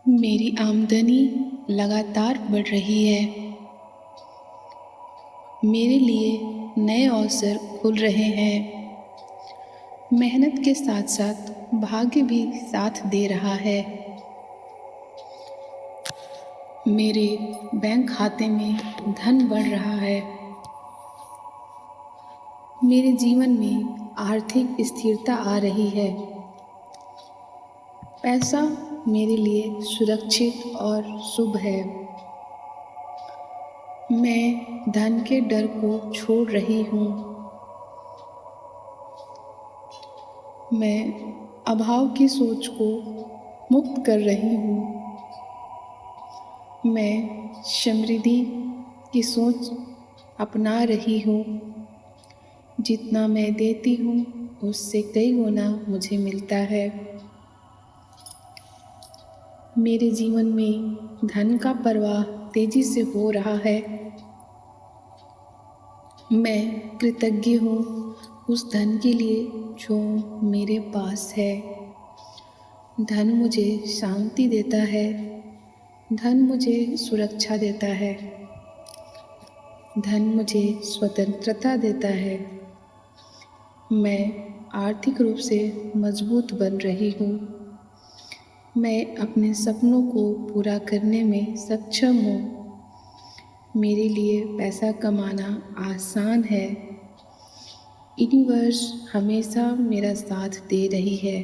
मेरी आमदनी लगातार बढ़ रही है। मेरे लिए नए अवसर खुल रहे हैं। मेहनत के साथ साथ भाग्य भी साथ दे रहा है। मेरे बैंक खाते में धन बढ़ रहा है। मेरे जीवन में आर्थिक स्थिरता आ रही है। पैसा मेरे लिए सुरक्षित और शुभ है। मैं धन के डर को छोड़ रही हूँ। मैं अभाव की सोच को मुक्त कर रही हूँ। मैं समृद्धि की सोच अपना रही हूँ। जितना मैं देती हूँ उससे कई गुना मुझे मिलता है। मेरे जीवन में धन का प्रवाह तेजी से हो रहा है। मैं कृतज्ञ हूँ उस धन के लिए जो मेरे पास है। धन मुझे शांति देता है। धन मुझे सुरक्षा देता है। धन मुझे स्वतंत्रता देता है। मैं आर्थिक रूप से मजबूत बन रही हूँ। मैं अपने सपनों को पूरा करने में सक्षम हूँ। मेरे लिए पैसा कमाना आसान है। यूनिवर्स हमेशा मेरा साथ दे रही है।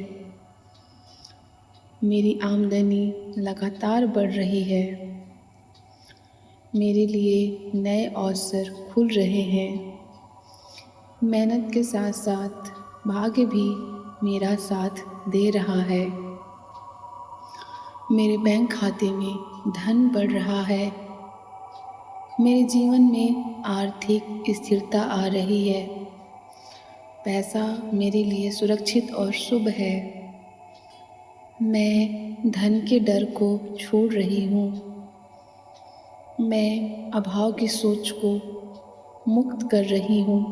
मेरी आमदनी लगातार बढ़ रही है। मेरे लिए नए अवसर खुल रहे हैं। मेहनत के साथ साथ भाग्य भी मेरा साथ दे रहा है। मेरे बैंक खाते में धन बढ़ रहा है। मेरे जीवन में आर्थिक स्थिरता आ रही है। पैसा मेरे लिए सुरक्षित और शुभ है। मैं धन के डर को छोड़ रही हूँ। मैं अभाव की सोच को मुक्त कर रही हूँ।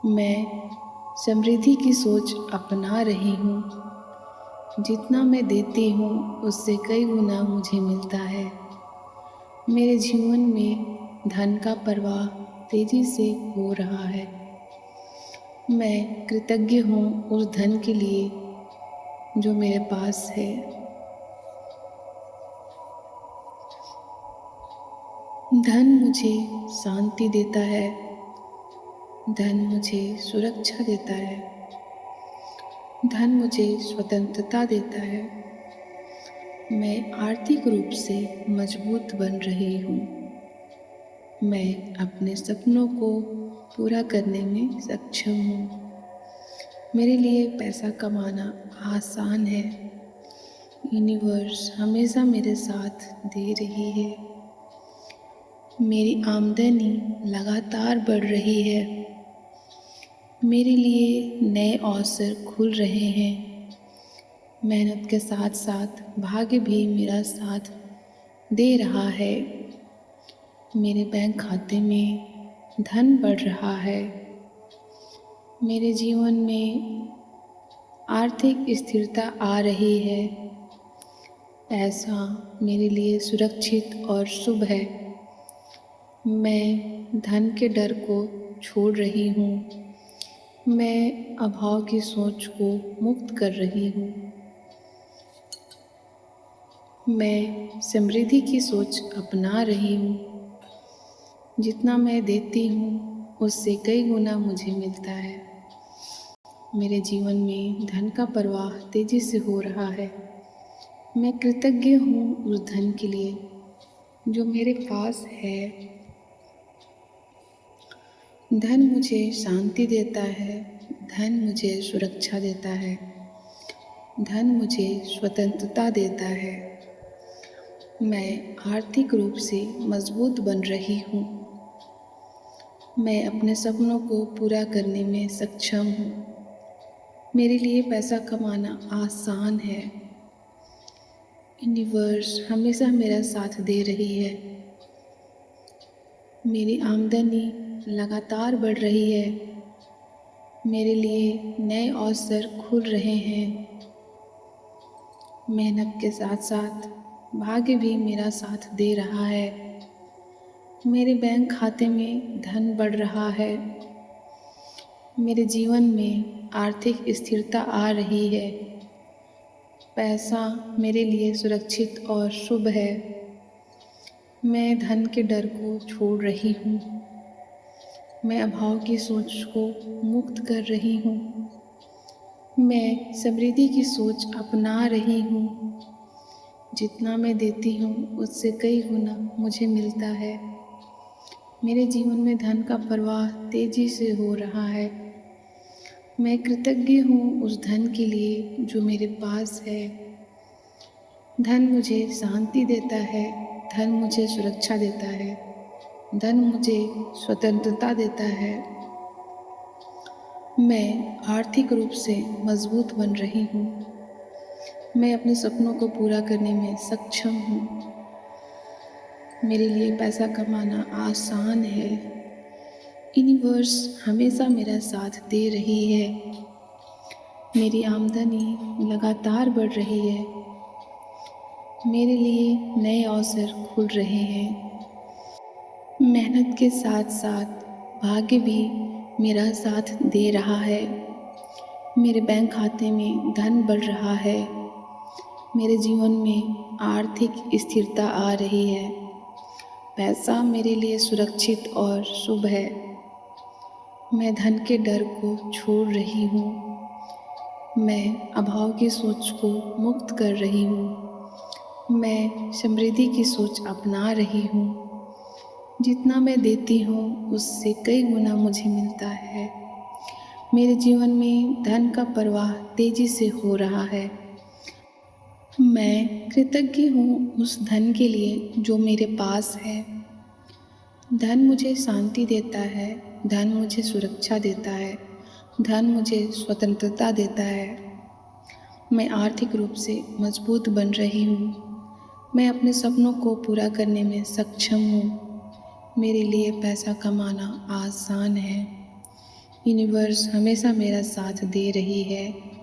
मैं समृद्धि की सोच अपना रही हूँ। जितना मैं देती हूँ उससे कई गुना मुझे मिलता है। मेरे जीवन में धन का प्रवाह तेजी से हो रहा है। मैं कृतज्ञ हूँ उस धन के लिए जो मेरे पास है। धन मुझे शांति देता है। धन मुझे सुरक्षा देता है। धन मुझे स्वतंत्रता देता है। मैं आर्थिक रूप से मजबूत बन रही हूँ। मैं अपने सपनों को पूरा करने में सक्षम हूँ। मेरे लिए पैसा कमाना आसान है। यूनिवर्स हमेशा मेरे साथ दे रही है। मेरी आमदनी लगातार बढ़ रही है। मेरे लिए नए अवसर खुल रहे हैं। मेहनत के साथ साथ भाग्य भी मेरा साथ दे रहा है। मेरे बैंक खाते में धन बढ़ रहा है। मेरे जीवन में आर्थिक स्थिरता आ रही है। पैसा मेरे लिए सुरक्षित और शुभ है। मैं धन के डर को छोड़ रही हूँ। मैं अभाव की सोच को मुक्त कर रही हूँ। मैं समृद्धि की सोच अपना रही हूँ। जितना मैं देती हूँ उससे कई गुना मुझे मिलता है। मेरे जीवन में धन का प्रवाह तेजी से हो रहा है। मैं कृतज्ञ हूँ उस धन के लिए जो मेरे पास है। धन मुझे शांति देता है। धन मुझे सुरक्षा देता है। धन मुझे स्वतंत्रता देता है। मैं आर्थिक रूप से मजबूत बन रही हूँ। मैं अपने सपनों को पूरा करने में सक्षम हूँ। मेरे लिए पैसा कमाना आसान है। यूनिवर्स हमेशा मेरा साथ दे रही है। मेरी आमदनी लगातार बढ़ रही है। मेरे लिए नए अवसर खुल रहे हैं। मेहनत के साथ साथ भाग्य भी मेरा साथ दे रहा है। मेरे बैंक खाते में धन बढ़ रहा है। मेरे जीवन में आर्थिक स्थिरता आ रही है। पैसा मेरे लिए सुरक्षित और शुभ है। मैं धन के डर को छोड़ रही हूँ। मैं अभाव की सोच को मुक्त कर रही हूँ। मैं समृद्धि की सोच अपना रही हूँ। जितना मैं देती हूँ उससे कई गुना मुझे मिलता है। मेरे जीवन में धन का प्रवाह तेजी से हो रहा है। मैं कृतज्ञ हूँ उस धन के लिए जो मेरे पास है। धन मुझे शांति देता है। धन मुझे सुरक्षा देता है। धन मुझे स्वतंत्रता देता है। मैं आर्थिक रूप से मजबूत बन रही हूँ। मैं अपने सपनों को पूरा करने में सक्षम हूँ। मेरे लिए पैसा कमाना आसान है। यूनिवर्स हमेशा मेरा साथ दे रही है। मेरी आमदनी लगातार बढ़ रही है। मेरे लिए नए अवसर खुल रहे हैं। मेहनत के साथ साथ भाग्य भी मेरा साथ दे रहा है। मेरे बैंक खाते में धन बढ़ रहा है। मेरे जीवन में आर्थिक स्थिरता आ रही है। पैसा मेरे लिए सुरक्षित और शुभ है। मैं धन के डर को छोड़ रही हूँ। मैं अभाव की सोच को मुक्त कर रही हूँ। मैं समृद्धि की सोच अपना रही हूँ। जितना मैं देती हूँ उससे कई गुना मुझे मिलता है। मेरे जीवन में धन का प्रवाह तेजी से हो रहा है। मैं कृतज्ञ हूँ उस धन के लिए जो मेरे पास है। धन मुझे शांति देता है। धन मुझे सुरक्षा देता है। धन मुझे स्वतंत्रता देता है। मैं आर्थिक रूप से मजबूत बन रही हूँ। मैं अपने सपनों को पूरा करने में सक्षम हूँ। मेरे लिए पैसा कमाना आसान है। यूनिवर्स हमेशा मेरा साथ दे रही है।